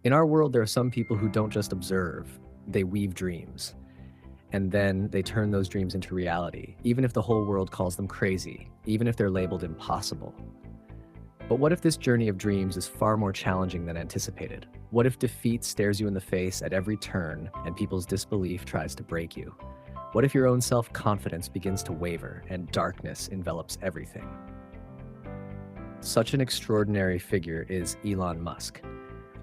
In our world, there are some people who don't just observe, they weave dreams. And then they turn those dreams into reality, even if the whole world calls them crazy, even if they're labeled impossible. But what if this journey of dreams is far more challenging than anticipated? What if defeat stares you in the face at every turn and people's disbelief tries to break you? What if your own self-confidence begins to waver and darkness envelops everything? Such an extraordinary figure is Elon Musk,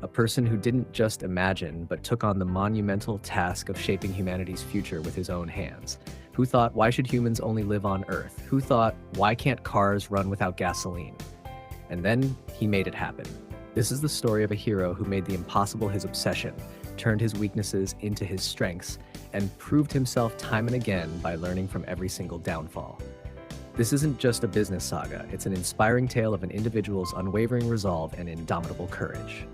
a person who didn't just imagine, but took on the monumental task of shaping humanity's future with his own hands. Who thought, why should humans only live on Earth? Who thought, why can't cars run without gasoline? And then he made it happen. This is the story of a hero who made the impossible his obsession, turned his weaknesses into his strengths, and proved himself time and again by learning from every single downfall. This isn't just a business saga, it's an inspiring tale of an individual's unwavering resolve and indomitable courage.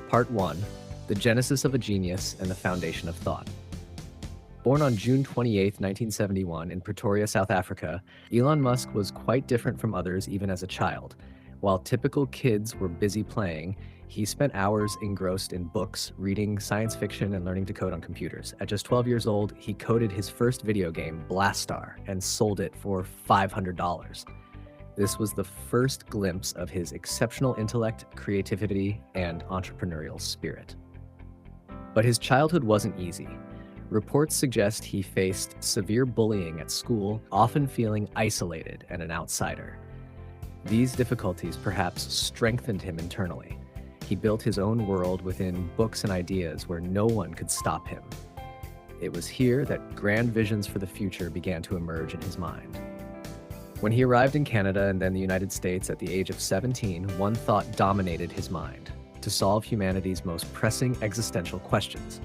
Part 1. The Genesis of a Genius and the Foundation of Thought. Born on June 28, 1971 in Pretoria, South Africa, Elon Musk was quite different from others even as a child. While typical kids were busy playing, he spent hours engrossed in books, reading science fiction, and learning to code on computers. At just 12 years old, he coded his first video game, Blastar, and sold it for $500. This was the first glimpse of his exceptional intellect, creativity, and entrepreneurial spirit. But his childhood wasn't easy. Reports suggest he faced severe bullying at school, often feeling isolated and an outsider. These difficulties perhaps strengthened him internally. He built his own world within books and ideas where no one could stop him. It was here that grand visions for the future began to emerge in his mind. When he arrived in Canada and then the United States at the age of 17, one thought dominated his mind: to solve humanity's most pressing existential questions.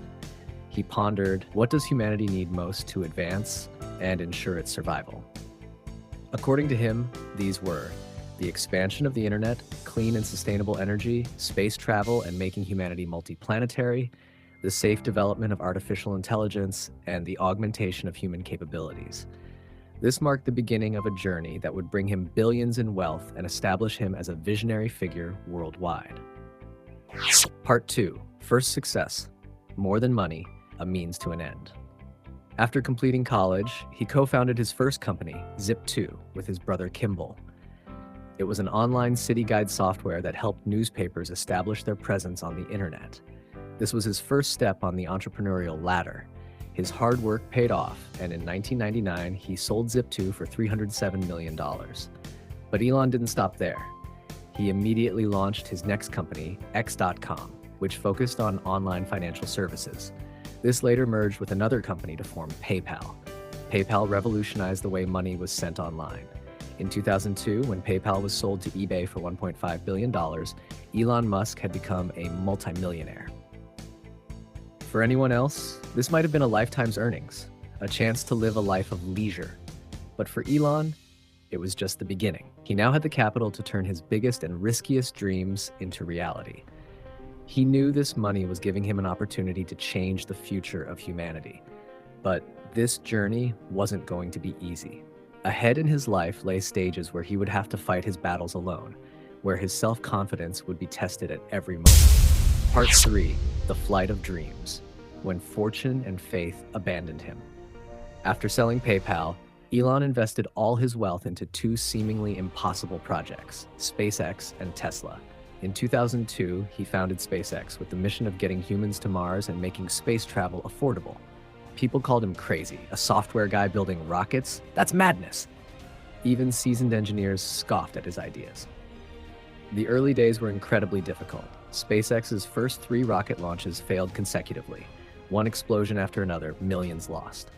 He pondered, what does humanity need most to advance and ensure its survival? According to him, these were the expansion of the internet, clean and sustainable energy, space travel and making humanity multiplanetary, the safe development of artificial intelligence, and the augmentation of human capabilities. This marked the beginning of a journey that would bring him billions in wealth and establish him as a visionary figure worldwide. Part 2. First success. More than money, a means to an end. After completing college, he co-founded his first company, Zip2, with his brother Kimball. It was an online city guide software that helped newspapers establish their presence on the internet. This was his first step on the entrepreneurial ladder. His hard work paid off, and in 1999, he sold Zip2 for $307 million. But Elon didn't stop there. He immediately launched his next company, X.com, which focused on online financial services. This later merged with another company to form PayPal. PayPal revolutionized the way money was sent online. In 2002, when PayPal was sold to eBay for $1.5 billion, Elon Musk had become a multimillionaire. For anyone else, this might have been a lifetime's earnings, a chance to live a life of leisure. But for Elon, it was just the beginning. He now had the capital to turn his biggest and riskiest dreams into reality. He knew this money was giving him an opportunity to change the future of humanity. But this journey wasn't going to be easy. Ahead in his life lay stages where he would have to fight his battles alone, where his self-confidence would be tested at every moment. Part 3. The Flight of Dreams, when fortune and faith abandoned him. After selling PayPal, Elon invested all his wealth into two seemingly impossible projects, SpaceX and Tesla. In 2002, he founded SpaceX with the mission of getting humans to Mars and making space travel affordable. People called him crazy, a software guy building rockets. That's madness. Even seasoned engineers scoffed at his ideas. The early days were incredibly difficult. SpaceX's first 3 rocket launches failed consecutively. One explosion after another, millions lost.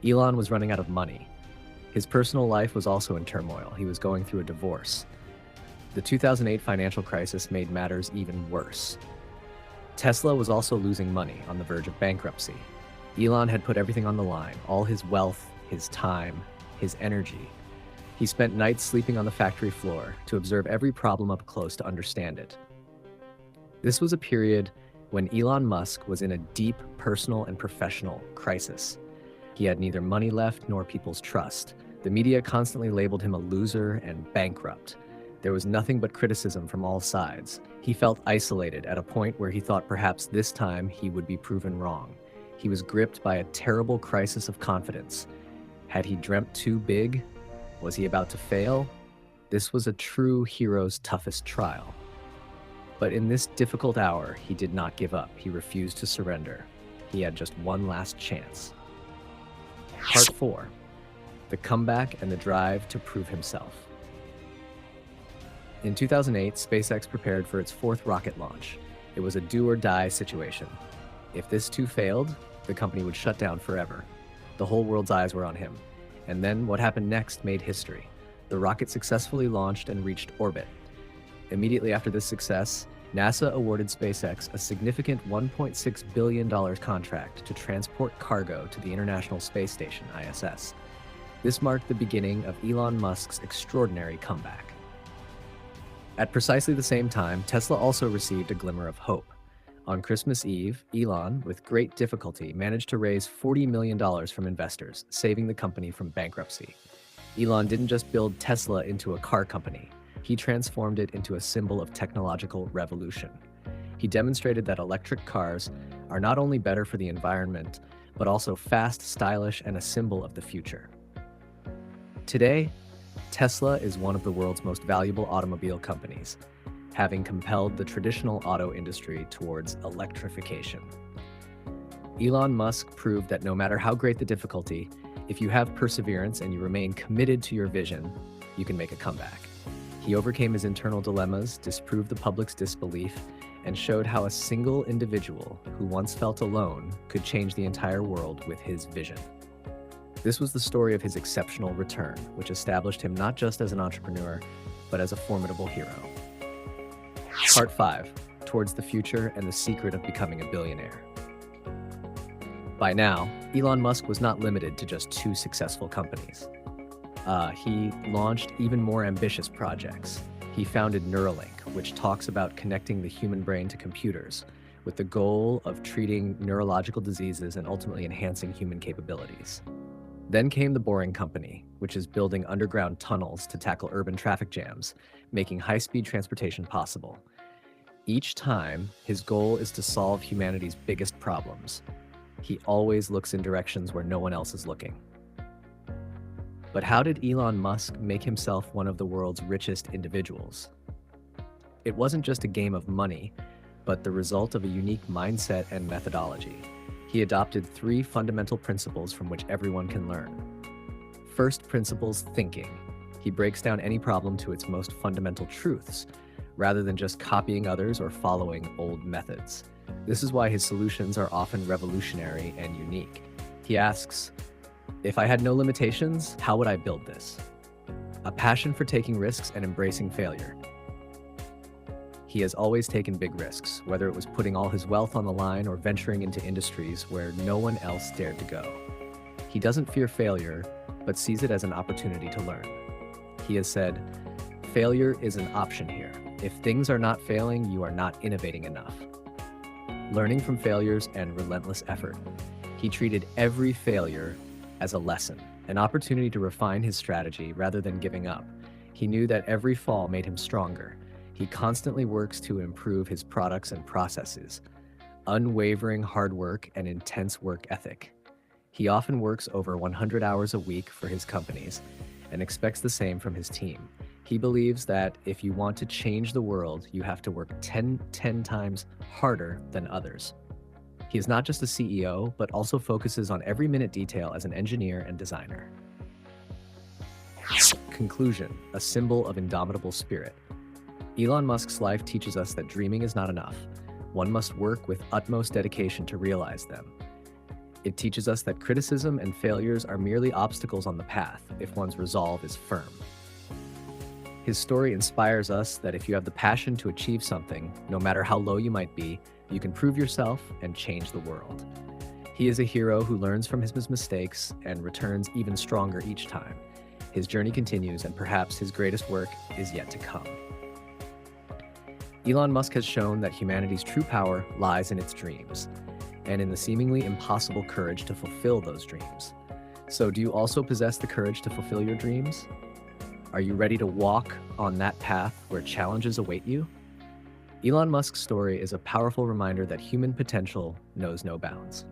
Elon was running out of money. His personal life was also in turmoil. He was going through a divorce. The 2008 financial crisis made matters even worse. Tesla was also losing money, on the verge of bankruptcy. Elon had put everything on the line, all his wealth, his time, his energy. He spent nights sleeping on the factory floor to observe every problem up close to understand it. This was a period when Elon Musk was in a deep personal and professional crisis. He had neither money left nor people's trust. The media constantly labeled him a loser and bankrupt. There was nothing but criticism from all sides. He felt isolated at a point where he thought perhaps this time he would be proven wrong. He was gripped by a terrible crisis of confidence. Had he dreamt too big? Was he about to fail? This was a true hero's toughest trial. But in this difficult hour, he did not give up. He refused to surrender. He had just one last chance. Part 4. The comeback and the drive to prove himself. In 2008, SpaceX prepared for its 4th rocket launch. It was a do-or-die situation. If this too failed, the company would shut down forever. The whole world's eyes were on him. And then what happened next made history. The rocket successfully launched and reached orbit. Immediately after this success, NASA awarded SpaceX a significant $1.6 billion contract to transport cargo to the International Space Station, ISS. This marked the beginning of Elon Musk's extraordinary comeback. At precisely the same time, Tesla also received a glimmer of hope. On Christmas Eve, Elon, with great difficulty, managed to raise $40 million from investors, saving the company from bankruptcy. Elon didn't just build Tesla into a car company. He transformed it into a symbol of technological revolution. He demonstrated that electric cars are not only better for the environment, but also fast, stylish, and a symbol of the future. Today, Tesla is one of the world's most valuable automobile companies, having compelled the traditional auto industry towards electrification. Elon Musk proved that no matter how great the difficulty, if you have perseverance and you remain committed to your vision, you can make a comeback. He overcame his internal dilemmas, disproved the public's disbelief, and showed how a single individual who once felt alone could change the entire world with his vision. This was the story of his exceptional return, which established him not just as an entrepreneur, but as a formidable hero. Part 5. Towards the future and the secret of becoming a billionaire. By now, Elon Musk was not limited to just 2 successful companies. He launched even more ambitious projects. He founded Neuralink, which talks about connecting the human brain to computers, with the goal of treating neurological diseases and ultimately enhancing human capabilities. Then came the Boring Company, which is building underground tunnels to tackle urban traffic jams, making high-speed transportation possible. Each time, his goal is to solve humanity's biggest problems. He always looks in directions where no one else is looking. But how did Elon Musk make himself one of the world's richest individuals? It wasn't just a game of money, but the result of a unique mindset and methodology. He adopted 3 fundamental principles from which everyone can learn. First principle's thinking. He breaks down any problem to its most fundamental truths, rather than just copying others or following old methods. This is why his solutions are often revolutionary and unique. He asks, if I had no limitations, how would I build this? A passion for taking risks and embracing failure. He has always taken big risks, whether it was putting all his wealth on the line or venturing into industries where no one else dared to go. He doesn't fear failure, but sees it as an opportunity to learn. He has said, failure is an option here. If things are not failing, you are not innovating enough. Learning from failures and relentless effort. He treated every failure as a lesson, an opportunity to refine his strategy rather than giving up. He knew that every fall made him stronger. He constantly works to improve his products and processes. Unwavering hard work and intense work ethic. He often works over 100 hours a week for his companies and expects the same from his team. He believes that if you want to change the world, you have to work 10 times harder than others. He is not just a CEO, but also focuses on every minute detail as an engineer and designer. Conclusion, a symbol of indomitable spirit. Elon Musk's life teaches us that dreaming is not enough. One must work with utmost dedication to realize them. It teaches us that criticism and failures are merely obstacles on the path if one's resolve is firm. His story inspires us that if you have the passion to achieve something, no matter how low you might be, you can prove yourself and change the world. He is a hero who learns from his mistakes and returns even stronger each time. His journey continues, and perhaps his greatest work is yet to come. Elon Musk has shown that humanity's true power lies in its dreams, and in the seemingly impossible courage to fulfill those dreams. So do you also possess the courage to fulfill your dreams? Are you ready to walk on that path where challenges await you? Elon Musk's story is a powerful reminder that human potential knows no bounds.